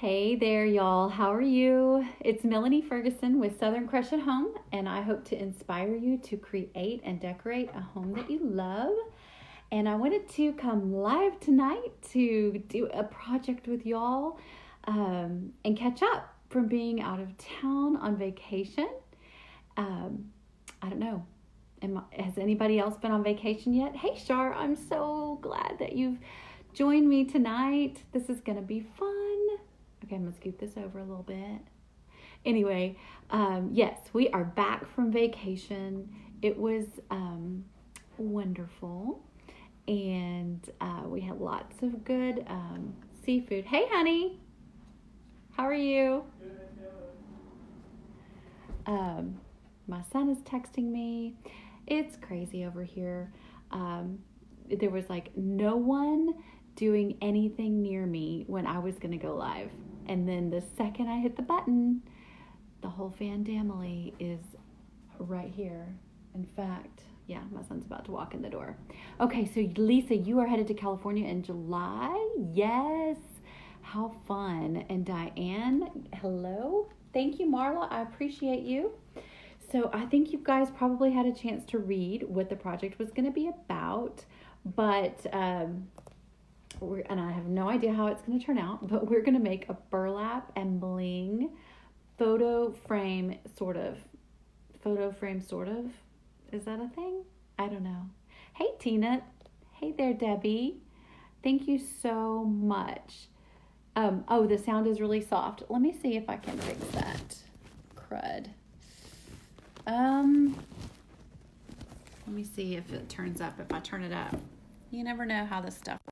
Hey there, y'all. How are you? It's Melanie Ferguson with Southern Crush at Home, and I hope to inspire you to create and decorate a home that you love. And I wanted to come live tonight to do a project with y'all and catch up from being out of town on vacation. Um, I don't know. Has anybody else been on vacation yet? Hey, Shar, I'm so glad that you've joined me tonight. This is going to be fun. Okay, I'm going to scoot this over a little bit. Anyway, yes, we are back from vacation. It was wonderful, and we had lots of good seafood. Hey, honey, how are you? My son is texting me. It's crazy over here. There was like no one doing anything near me when I was going to go live. And then the second I hit the button, the whole fan family is right here. In fact, yeah, my son's about to walk in the door. Okay, so Lisa, you are headed to California in July? Yes. How fun. And Diane, hello. Thank you, Marla. I appreciate you. So I think you guys probably had a chance to read what the project was going to be about, but and I have no idea how it's going to turn out, but we're going to make a burlap and bling photo frame, sort of. Photo frame, sort of. Is that a thing? I don't know. Hey, Tina. Hey there, Debbie. Thank you so much. Oh, the sound is really soft. Let me see if I can fix that. Crud. Let me see if it turns up, if I turn it up. You never know how this stuff works.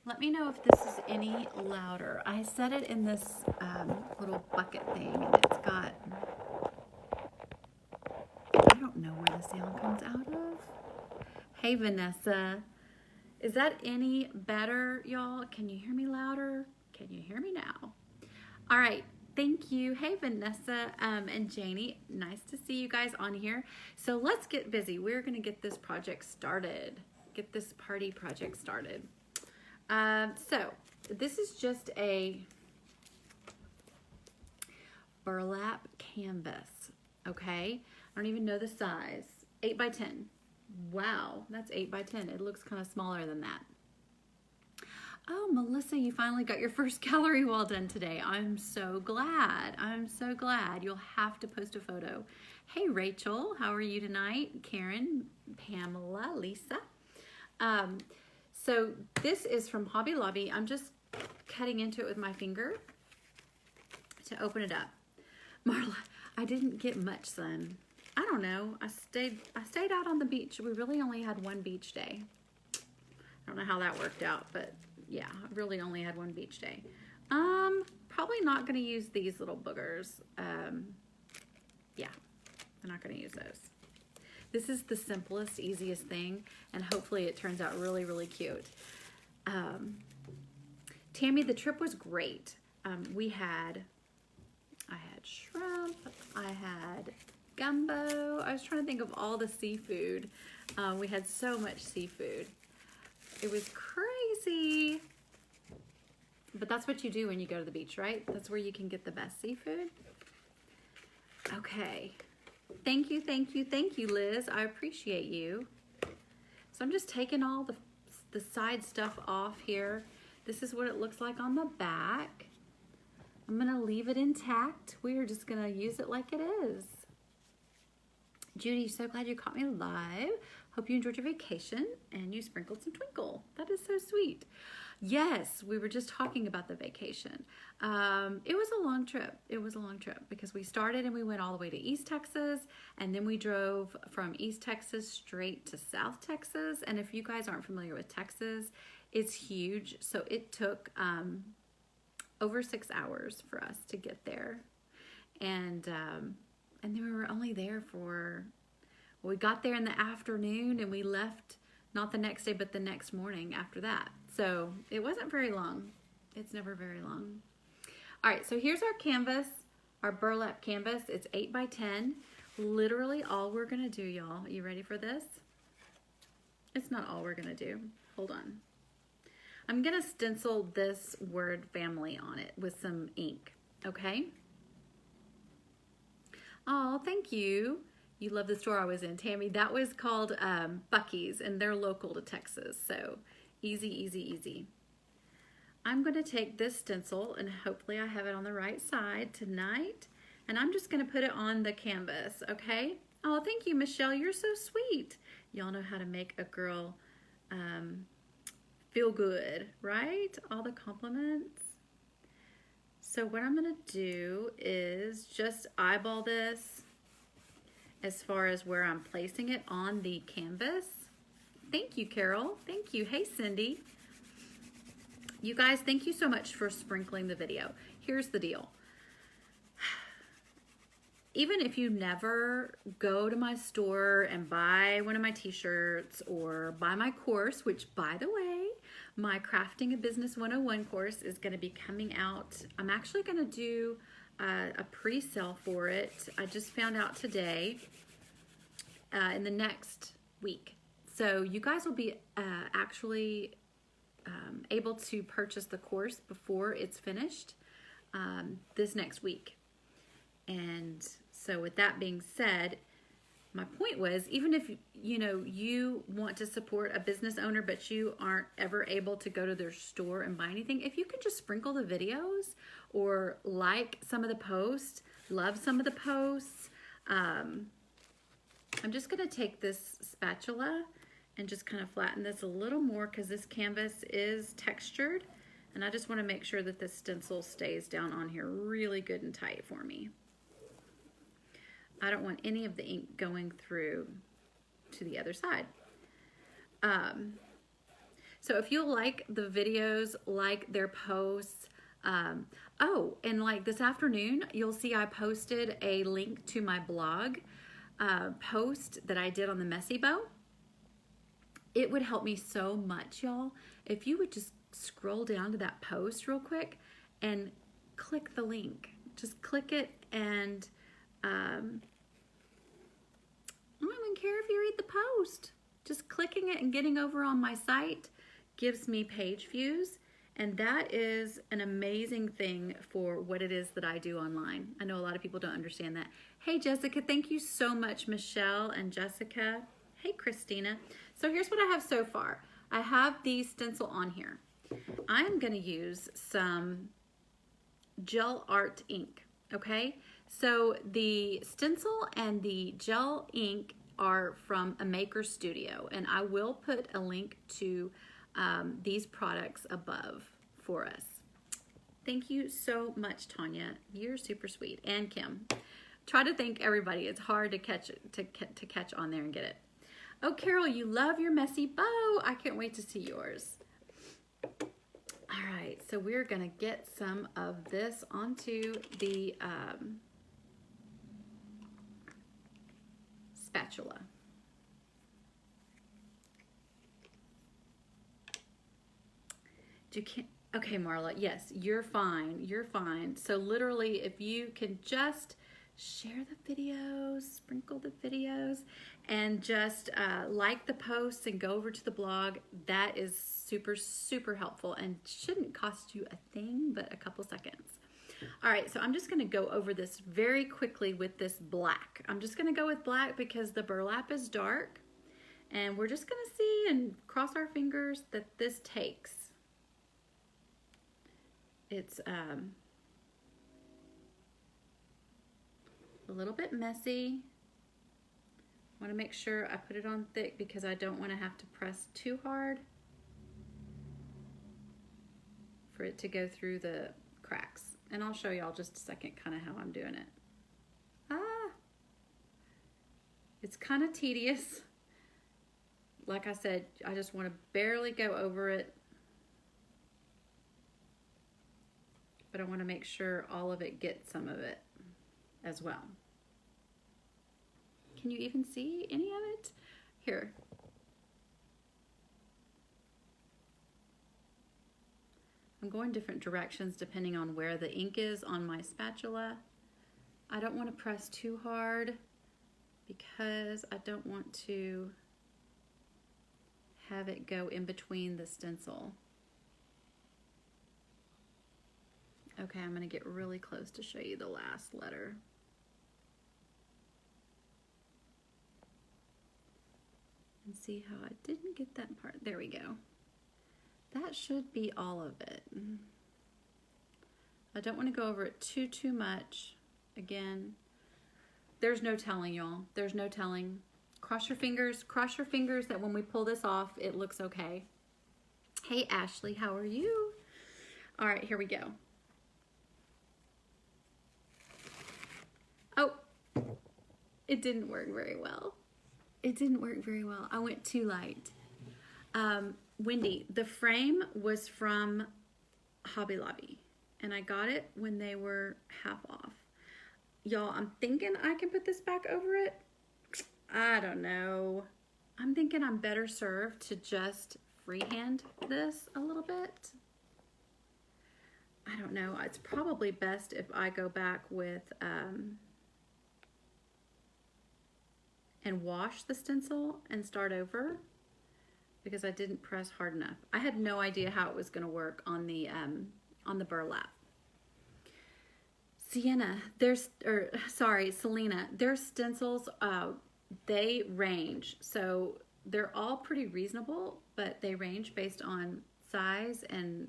Let me know if this is any louder. I set it in this little bucket thing, and it's got, I don't know where the sound comes out of. Hey, Vanessa. Is that any better, y'all? Can you hear me louder? Can you hear me now? All right. Thank you. Hey, Vanessa and Janie. Nice to see you guys on here. So let's get busy. We're going to get this project started. Get this party project started. So this is just a burlap canvas. Okay. I don't even know the size. 8 by 10. Wow. That's 8 by 10. It looks kind of smaller than that. Oh, Melissa, you finally got your first gallery wall done today. I'm so glad. I'm so glad. You'll have to post a photo. Hey, Rachel, how are you tonight? Karen, Pamela, Lisa. So this is from Hobby Lobby. I'm just cutting into it with my finger to open it up. Marla, I didn't get much sun. I don't know. I stayed out on the beach. We really only had one beach day. I don't know how that worked out, but yeah, I really only had one beach day. Probably not going to use these little boogers. Yeah, I'm not going to use those. This is the simplest, easiest thing, and hopefully it turns out really, really cute. Tammy, the trip was great. I had shrimp, I had gumbo. I was trying to think of all the seafood. We had so much seafood. It was crazy. But that's what you do when you go to the beach, right? That's where you can get the best seafood. Okay. Thank you, thank you, thank you, Liz. I appreciate you. So I'm just taking all the side stuff off here. This is what it looks like on the back. I'm going to leave it intact. We are just going to use it like it is. Judy, so glad you caught me live. Hope you enjoyed your vacation and you sprinkled some twinkle. That is so sweet. Yes, we were just talking about the vacation. It was a long trip. It was a long trip because we started and we went all the way to East Texas, and then we drove from East Texas straight to South Texas. And if you guys aren't familiar with Texas, it's huge. So it took over 6 hours for us to get there. And then we were only there for, well, we got there in the afternoon and we left not the next day, but the next morning after that. So it wasn't very long. It's never very long. All right, so here's our canvas, our burlap canvas. It's 8 by 10. Literally all we're gonna do, y'all. You ready for this? It's not all we're gonna do. Hold on. I'm gonna stencil this word family on it with some ink, okay? Oh, thank you. You love the store I was in, Tammy. That was called Buc-ee's, and they're local to Texas, so easy, easy, easy. I'm going to take this stencil, and hopefully I have it on the right side tonight, and I'm just going to put it on the canvas, okay? Oh, thank you, Michelle. You're so sweet. Y'all know how to make a girl feel good, right? All the compliments. So what I'm going to do is just eyeball this as far as where I'm placing it on the canvas. Thank you, Carol. Thank you. Hey, Cindy. You guys, thank you so much for sprinkling the video. Here's the deal. Even if you never go to my store and buy one of my t-shirts or buy my course, which by the way, my Crafting a Business 101 course is going to be coming out. I'm actually going to do a pre-sale for it. I just found out today in the next week. So you guys will be actually able to purchase the course before it's finished this next week. And so with that being said, my point was, even if you want to support a business owner but you aren't ever able to go to their store and buy anything, if you can just sprinkle the videos or like some of the posts, love some of the posts. I'm just going to take this spatula and just kind of flatten this a little more because this canvas is textured, and I just want to make sure that this stencil stays down on here really good and tight for me. I don't want any of the ink going through to the other side. So if you like the videos, like their posts, oh, and like this afternoon, you'll see I posted a link to my blog post that I did on the messy bow. It would help me so much, y'all, if you would just scroll down to that post real quick and click the link. Just click it, and I don't even care if you read the post. Just clicking it and getting over on my site gives me page views, and that is an amazing thing for what it is that I do online. I know a lot of people don't understand that. Hey, Jessica, thank you so much, Michelle and Jessica. Hey, Christina. So here's what I have so far. I have the stencil on here. I'm going to use some gel art ink, okay? So the stencil and the gel ink are from a maker studio, and I will put a link to these products above for us. Thank you so much, Tanya. You're super sweet. And Kim. Try to thank everybody. It's hard to catch on there and get it. Oh, Carol, you love your messy bow. I can't wait to see yours. All right, so we're gonna get some of this onto the spatula. Okay, Marla, yes, you're fine. You're fine. So literally, if you can just share the videos, sprinkle the videos, and just like the posts and go over to the blog, that is super, super helpful and shouldn't cost you a thing but a couple seconds. All right, so I'm just going to go over this very quickly with this black. I'm just going to go with black because the burlap is dark, and we're just going to see and cross our fingers that this takes. It's a little bit messy. I want to make sure I put it on thick because I don't want to have to press too hard for it to go through the cracks. And I'll show y'all just a second kind of how I'm doing it. It's kind of tedious. Like I said, I just want to barely go over it, but I want to make sure all of it gets some of it as well. Can you even see any of it? Here. I'm going different directions depending on where the ink is on my spatula. I don't want to press too hard because I don't want to have it go in between the stencil. Okay, I'm gonna get really close to show you the last letter. And see how I didn't get that part. There we go. That should be all of it. I don't want to go over it too much. Again, there's no telling, y'all. There's no telling. Cross your fingers that when we pull this off, it looks okay. Hey, Ashley, how are you? All right, here we go. Oh, it didn't work very well. It didn't work very well. I went too light. Wendy, the frame was from Hobby Lobby, and I got it when they were half off. Y'all, I'm thinking I can put this back over it. I don't know. I'm thinking I'm better served to just freehand this a little bit. I don't know. It's probably best if I go back with and wash the stencil and start over, because I didn't press hard enough. I had no idea how it was going to work on the burlap. Selena, their stencils, they range. So they're all pretty reasonable, but they range based on size and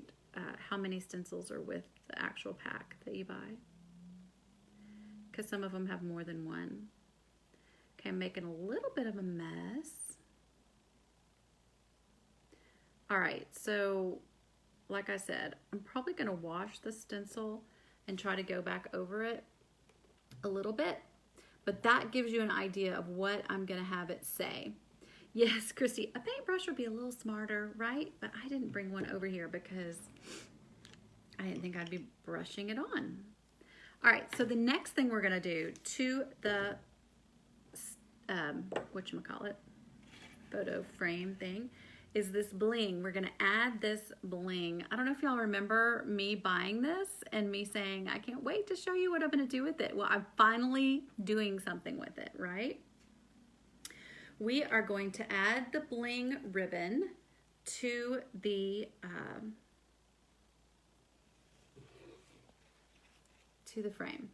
how many stencils are with the actual pack that you buy. Because some of them have more than one. Okay, I'm making a little bit of a mess. All right, so like I said, I'm probably gonna wash the stencil and try to go back over it a little bit, but that gives you an idea of what I'm gonna have it say. Yes, Christy, a paintbrush would be a little smarter, right? But I didn't bring one over here because I didn't think I'd be brushing it on. All right, so the next thing we're gonna do to the, whatchamacallit, photo frame thing, is this bling. We're gonna add this bling. I don't know if y'all remember me buying this and me saying, I can't wait to show you what I'm gonna do with it. Well, I'm finally doing something with it, right? We are going to add the bling ribbon to the frame.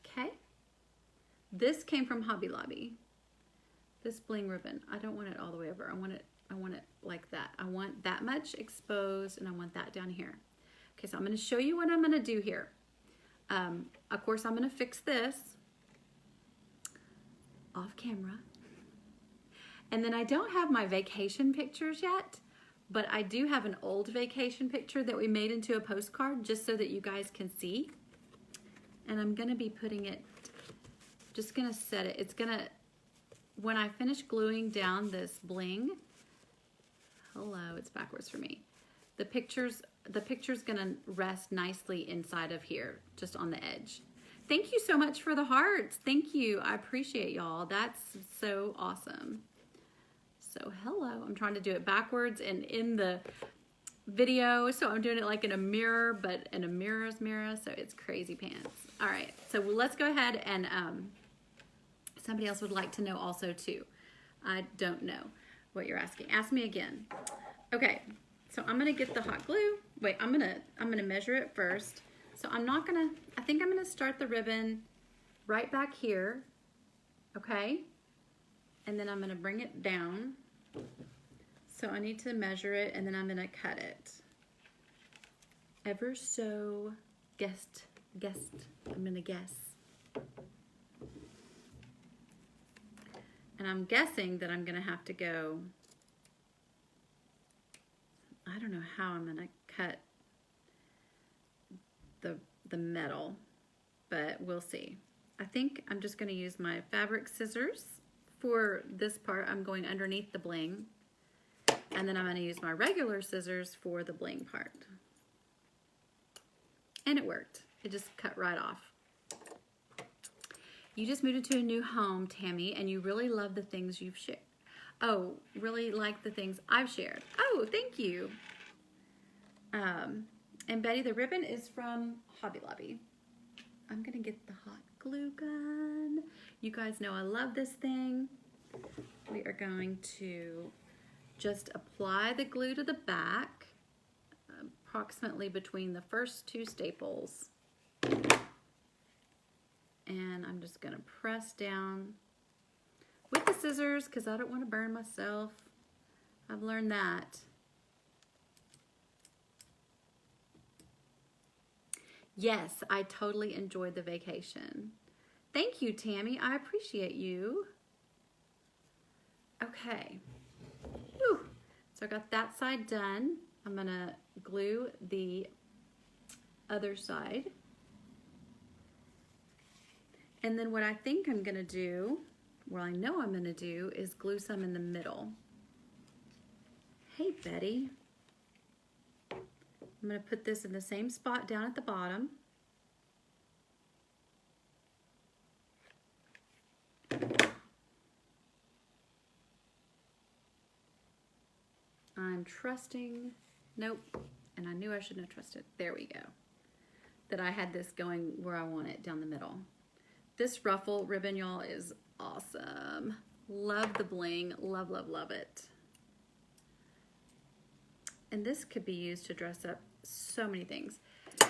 Okay. This came from Hobby Lobby. This bling ribbon. I don't want it all the way over. I want it like that. I want that much exposed, and I want that down here. Okay, so I'm going to show you what I'm going to do here. Of course, I'm going to fix this off camera. And then I don't have my vacation pictures yet, but I do have an old vacation picture that we made into a postcard just so that you guys can see. And I'm going to be putting it, just going to set it. It's going to, when I finish gluing down this bling, hello, it's backwards for me. The picture's gonna rest nicely inside of here, just on the edge. Thank you so much for the hearts. Thank you, I appreciate y'all. That's so awesome. So hello, I'm trying to do it backwards and in the video, so I'm doing it like in a mirror, but in a mirror's mirror, so it's crazy pants. All right, so let's go ahead and somebody else would like to know also too. I don't know what you're asking. Ask me again. Okay, so I'm gonna get the hot glue. Wait, I'm gonna measure it first. So I think I'm gonna start the ribbon right back here, okay? And then I'm gonna bring it down. So I need to measure it, and then I'm gonna cut it. Ever so I'm gonna guess. And I'm guessing that I'm gonna have to go, I don't know how I'm gonna cut the metal, but we'll see. I think I'm just gonna use my fabric scissors for this part. I'm going underneath the bling, and then I'm gonna use my regular scissors for the bling part. And it worked. It just cut right off. You just moved into a new home, Tammy, and you really love the things you've shared. Oh, really like the things I've shared. Oh, thank you. And Betty, the ribbon is from Hobby Lobby. I'm gonna get the hot glue gun. You guys know I love this thing. We are going to just apply the glue to the back. approximately between the first two staples. And I'm just gonna press down with the scissors because I don't want to burn myself. I've learned that. Yes, I totally enjoyed the vacation. Thank you, Tammy. I appreciate you. Okay. Whew. So I got that side done. I'm gonna glue the other side. And then what I think I'm gonna do, well, I know I'm gonna do, is glue some in the middle. Hey, Betty. I'm gonna put this in the same spot down at the bottom. I'm trusting, nope, and I knew I shouldn't have trusted. There we go. That I had this going where I want it, down the middle. This ruffle ribbon, y'all, is awesome. Love the bling, love, love, love it. And this could be used to dress up so many things.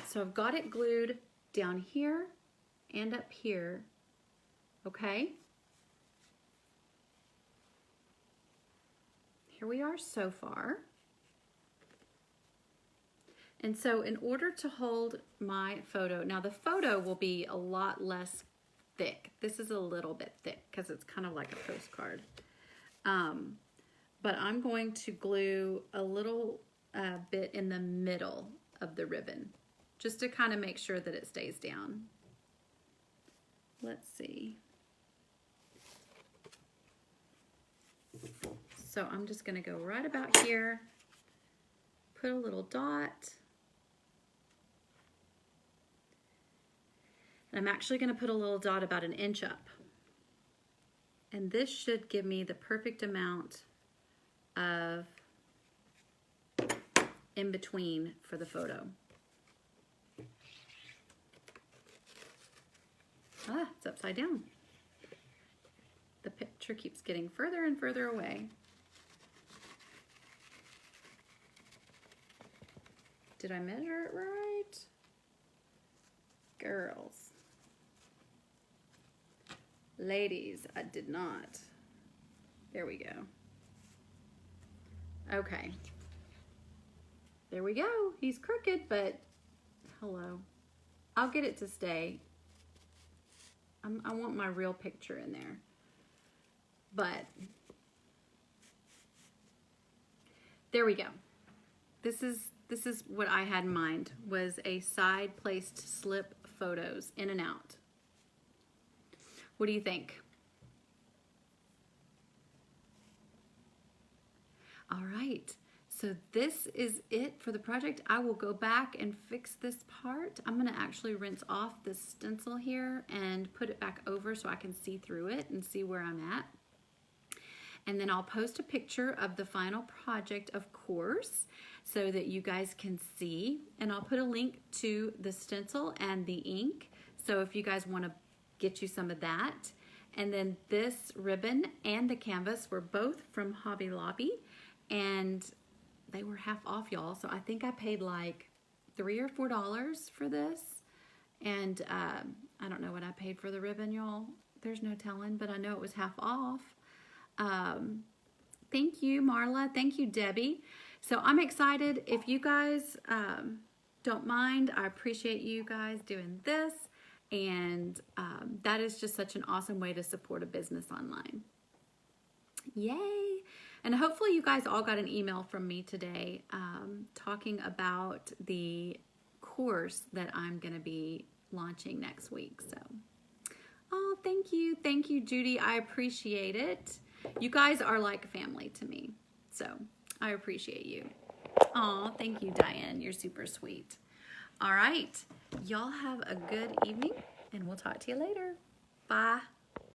So I've got it glued down here and up here, okay? Here we are so far. And so in order to hold my photo, now the photo will be a lot less thick. This is a little bit thick because it's kind of like a postcard. But I'm going to glue a little bit in the middle of the ribbon just to kind of make sure that it stays down. Let's see. So I'm just going to go right about here, put a little dot. And I'm actually going to put a little dot about 1 inch up. And this should give me the perfect amount of in between for the photo. Ah, it's upside down. The picture keeps getting further and further away. Did I measure it right? Girls. Ladies, I did not. There we go. Okay. There we go. He's crooked, but hello. I'll get it to stay. I want my real picture in there. But there we go. This is what I had in mind, was a side placed slip photos in and out. What do you think? All right, so this is it for the project. I will go back and fix this part. I'm gonna actually rinse off this stencil here and put it back over so I can see through it and see where I'm at. And then I'll post a picture of the final project, of course, so that you guys can see. And I'll put a link to the stencil and the ink. So if you guys want to get you some of that. And then this ribbon and the canvas were both from Hobby Lobby. And they were half off, y'all. So I think I paid like $3 or $4 for this. And I don't know what I paid for the ribbon, y'all. There's no telling, but I know it was half off. Thank you, Marla. Thank you, Debbie. So I'm excited. If you guys don't mind, I appreciate you guys doing this. And that is just such an awesome way to support a business online. Yay. And hopefully you guys all got an email from me today talking about the course that I'm going to be launching next week. So, oh, thank you. Thank you, Judy. I appreciate it. You guys are like family to me. So I appreciate you. Oh, thank you, Diane. You're super sweet. All right. Y'all have a good evening and we'll talk to you later. Bye.